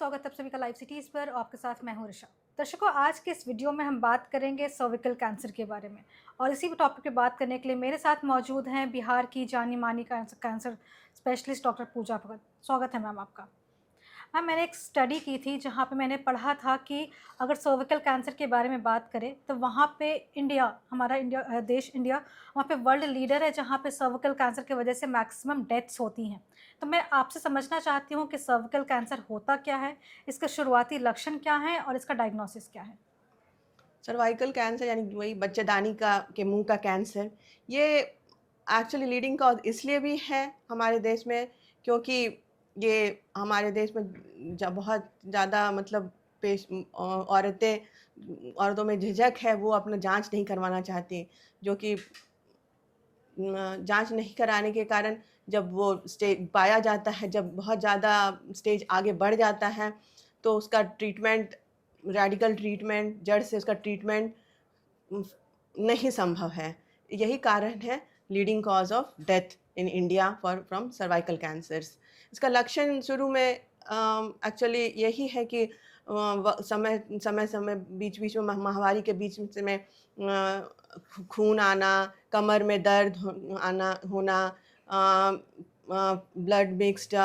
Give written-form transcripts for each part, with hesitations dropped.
स्वागत है आप सभी का लाइव सिटीज़ पर और आपके साथ मैं हूं ऋषा। दर्शकों, आज के इस वीडियो में हम बात करेंगे सर्विकल कैंसर के बारे में और इसी टॉपिक पे बात करने के लिए मेरे साथ मौजूद हैं बिहार की जानी मानी कैंसर स्पेशलिस्ट डॉक्टर पूजा भगत। स्वागत है मैम आपका। मैम, मैंने एक स्टडी की थी जहाँ पे मैंने पढ़ा था कि अगर सर्विकल कैंसर के बारे में बात करें तो वहाँ पे इंडिया, हमारा देश इंडिया वहाँ पे वर्ल्ड लीडर है जहाँ पे सर्विकल कैंसर की वजह से मैक्सिमम डेथ्स होती हैं। तो मैं आपसे समझना चाहती हूँ कि सर्विकल कैंसर होता क्या है, इसके शुरुआती लक्षण क्या हैं और इसका डायग्नोसिस क्या है? सर्वाइकल कैंसर यानी वही बच्चेदानी का के मुंह का कैंसर, ये एक्चुअली लीडिंग कॉज इसलिए भी है हमारे देश में क्योंकि ये हमारे देश में बहुत ज़्यादा मतलब औरतों में झिझक है, वो अपना जांच नहीं करवाना चाहती, जो कि जांच नहीं कराने के कारण जब वो स्टेज पाया जाता है, जब बहुत ज़्यादा स्टेज आगे बढ़ जाता है तो उसका ट्रीटमेंट, रेडिकल ट्रीटमेंट, जड़ से उसका ट्रीटमेंट नहीं संभव है। यही कारण है leading cause of death in India for from cervical cancers. इसका लक्षण शुरू में एक्चुअली यही है कि समय समय समय बीच बीच में माहवारी के बीच में खून आना, कमर में दर्द आना होना, ब्लड मिक्स्ड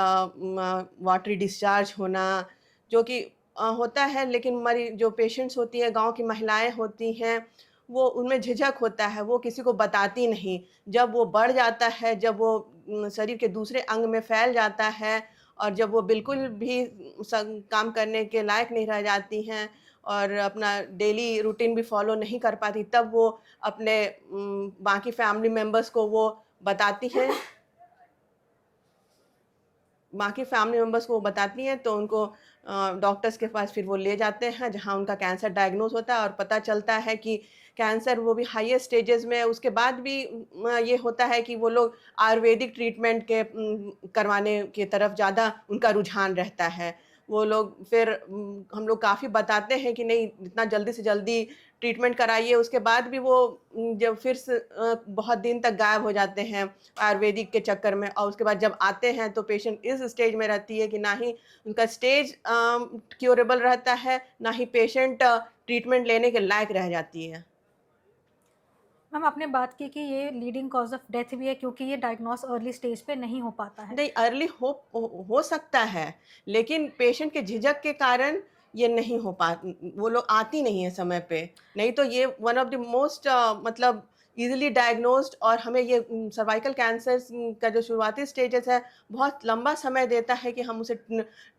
वाटरी डिस्चार्ज होना, जो कि होता है, लेकिन हमारी जो पेशेंट्स होती हैं, गांव की महिलाएं होती हैं, वो उनमें झिझक होता है, वो किसी को बताती नहीं। जब वो बढ़ जाता है, जब वो शरीर के दूसरे अंग में फैल जाता है और जब वो बिल्कुल भी काम करने के लायक नहीं रह जाती हैं और अपना डेली रूटीन भी फॉलो नहीं कर पाती, तब वो अपने बाकी फैमिली मेंबर्स को वो बताती हैं। बाकी फैमिली मेंबर्स को वो बताती हैं तो उनको डॉक्टर्स के पास फिर वो ले जाते हैं, जहाँ उनका कैंसर डायग्नोस होता है और पता चलता है कि कैंसर वो भी हाईएस्ट स्टेजेस में है। उसके बाद भी ये होता है कि वो लोग आयुर्वेदिक ट्रीटमेंट के करवाने की तरफ ज़्यादा उनका रुझान रहता है। वो लोग फिर हम लोग काफ़ी बताते हैं कि नहीं, इतना जल्दी से जल्दी ट्रीटमेंट कराइए, उसके बाद भी वो जब फिर से बहुत दिन तक गायब हो जाते हैं आयुर्वेदिक के चक्कर में, और उसके बाद जब आते हैं तो पेशेंट इस स्टेज में रहती है कि ना ही उनका स्टेज क्योरेबल रहता है, ना ही पेशेंट ट्रीटमेंट लेने के लायक रह जाती है। मैम, आपने बात की कि ये लीडिंग कॉज ऑफ डेथ भी है क्योंकि ये डायग्नोस अर्ली स्टेज पे नहीं हो पाता है। नहीं, अर्ली हो सकता है, लेकिन पेशेंट के झिझक के कारण ये नहीं हो पा वो लोग आती नहीं है समय पे। नहीं तो ये वन ऑफ द मोस्ट मतलब ईज़िली डायग्नोस्ड, और हमें ये सर्वाइकल कैंसर का जो शुरुआती स्टेजेस है, बहुत लंबा समय देता है कि हम उसे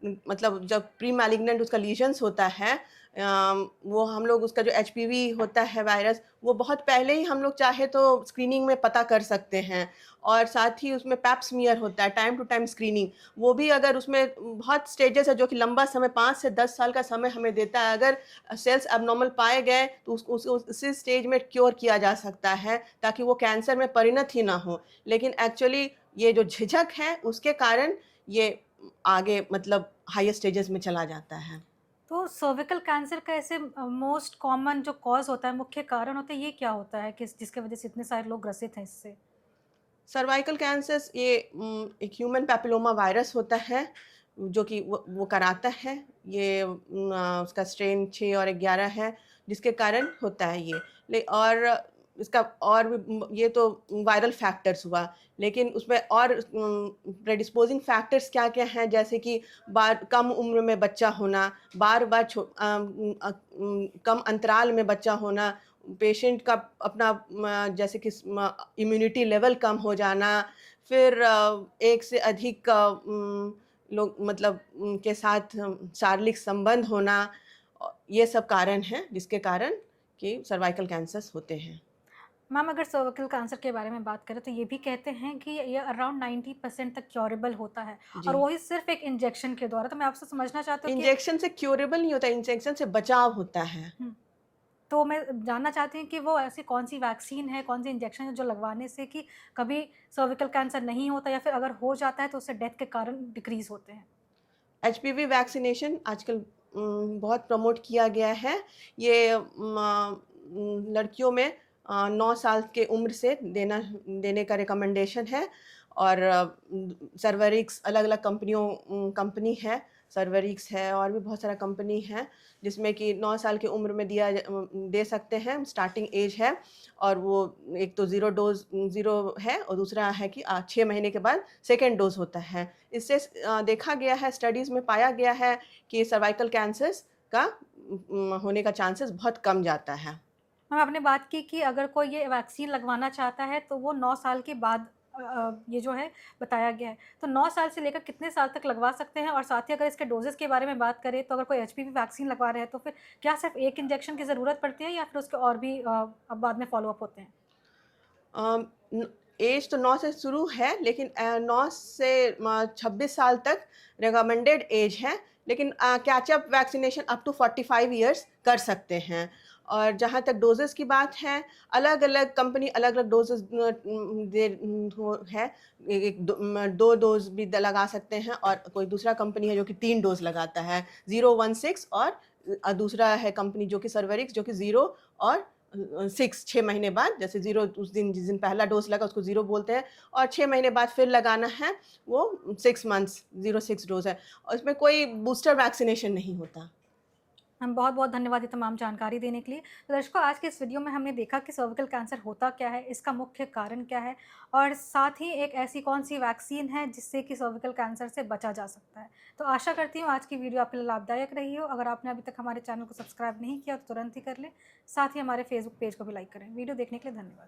मतलब जब प्री मैलिग्नेंट उसका लीजन्स होता है, वो हम लोग उसका जो एचपीवी होता है वायरस, वो बहुत पहले ही हम लोग चाहे तो स्क्रीनिंग में पता कर सकते हैं। और साथ ही उसमें पैप स्मीयर होता है, टाइम टू टाइम स्क्रीनिंग, वो भी अगर उसमें बहुत स्टेजेस है जो कि लंबा समय 5 से 10 साल का समय हमें देता है। अगर सेल्स एब्नॉर्मल पाए गए तो उसी स्टेज में क्योर किया जा सकता है ताकि वो कैंसर में परिणत ही ना हो। लेकिन एक्चुअली ये जो झिझक है उसके कारण ये आगे मतलब हायर स्टेजेस में चला जाता है। तो सर्विकल कैंसर का ऐसे मोस्ट कॉमन जो कॉज होता है, मुख्य कारण होता है, ये क्या होता है कि जिसकी वजह से इतने सारे लोग ग्रसित हैं इससे? सर्वाइकल कैंसर ये एक ह्यूमन पैपिलोमा वायरस होता है, जो कि वो कराता है। ये उसका स्ट्रेन 6 और 11 है, जिसके कारण होता है ये। और इसका और भी ये तो वायरल फैक्टर्स हुआ, लेकिन उसमें और प्रेडिस्पोजिंग फैक्टर्स क्या-क्या हैं, जैसे कि कम उम्र में बच्चा होना, बार-बार कम अंतराल में बच्चा होना, पेशेंट का अपना जैसे कि इम्यूनिटी लेवल कम हो जाना, फिर एक से अधिक लोग मतलब के साथ शारीरिक संबंध होना, ये सब कारण हैं जिसके कारण कि सर्वाइकल कैंसर्स होते हैं। मैम, अगर सर्विकल कैंसर के बारे में बात करें तो ये भी कहते हैं कि ये अराउंड 90% तक क्योरेबल होता है जी। और वही सिर्फ एक इंजेक्शन के द्वारा। तो मैं आपसे समझना चाहती हूँ कि इंजेक्शन से क्यूरेबल नहीं होता, इंजेक्शन से बचाव होता है। हुँ, तो मैं जानना चाहती हूँ कि वो ऐसी कौन-सी वैक्सीन है, कौन-सी इंजेक्शन है जो लगवाने से कि कभी सर्विकल कैंसर नहीं होता या फिर अगर हो जाता है तो उससे डेथ के कारण डिक्रीज़ होते हैं? एचपीवी वैक्सीनेशन आजकल बहुत प्रमोट किया गया है। ये लड़कियों में 9 साल के उम्र से देने का रिकमेंडेशन है। और सर्वरिक्स अलग-अलग कंपनी है, सर्वरिक्स है, और भी बहुत सारा कंपनी है जिसमें कि 9 साल की उम्र में दे सकते हैं, स्टार्टिंग एज है। और वो एक तो ज़ीरो है, और दूसरा है कि 6 महीने के बाद सेकेंड डोज होता है। इससे देखा गया है, स्टडीज़ में पाया गया है कि सर्वाइकल कैंसर्स का होने का चांसेस बहुत कम जाता है। मैम आपने बात की कि अगर कोई ये वैक्सीन लगवाना चाहता है तो वो 9 साल के बाद ये जो है बताया गया है। तो 9 साल से लेकर कितने साल तक लगवा सकते हैं? और साथ ही अगर इसके डोज़ेज़ के बारे में बात करें तो अगर कोई एचपीवी वैक्सीन लगवा रहे हैं तो फिर क्या सिर्फ़ 1 इंजेक्शन की ज़रूरत पड़ती है या फिर उसके और भी बाद में फ़ॉलो-अप होते हैं? एज तो 9 से शुरू है, लेकिन 9 से 26 साल तक रिकमेंडेड एज है, लेकिन catch up vaccination up to 45 years कर सकते हैं। और जहाँ तक डोजेस की बात है, अलग-अलग कंपनी अलग-अलग डोजेस है। एक 2 डोज भी लगा सकते हैं, और कोई दूसरा कंपनी है जो कि 3 डोज लगाता है, 016, और दूसरा है कंपनी जो कि सर्वरिक्स, जो कि 0 और 6 महीने बाद, जैसे 0 उस दिन जिस दिन पहला डोज़ लगा उसको 0 बोलते हैं, और 6 महीने बाद फिर लगाना है, वो 6 मंथ्स 06 डोज़ है, और इसमें कोई बूस्टर वैक्सीनेशन नहीं होता। हम बहुत-बहुत धन्यवाद ये तमाम जानकारी देने के लिए। तो दर्शकों आज के इस वीडियो में हमने देखा कि सर्विकल कैंसर होता क्या है, इसका मुख्य कारण क्या है और साथ ही एक ऐसी कौन-सी वैक्सीन है जिससे कि सर्विकल कैंसर से बचा जा सकता है। तो आशा करती हूँ आज की वीडियो आपके लिए लाभदायक रही हो। अगर आपने अभी तक हमारे चैनल को सब्सक्राइब नहीं किया तो तुरंत ही कर लें। साथ ही हमारे फेसबुक पेज को भी लाइक करें। वीडियो देखने के लिए धन्यवाद।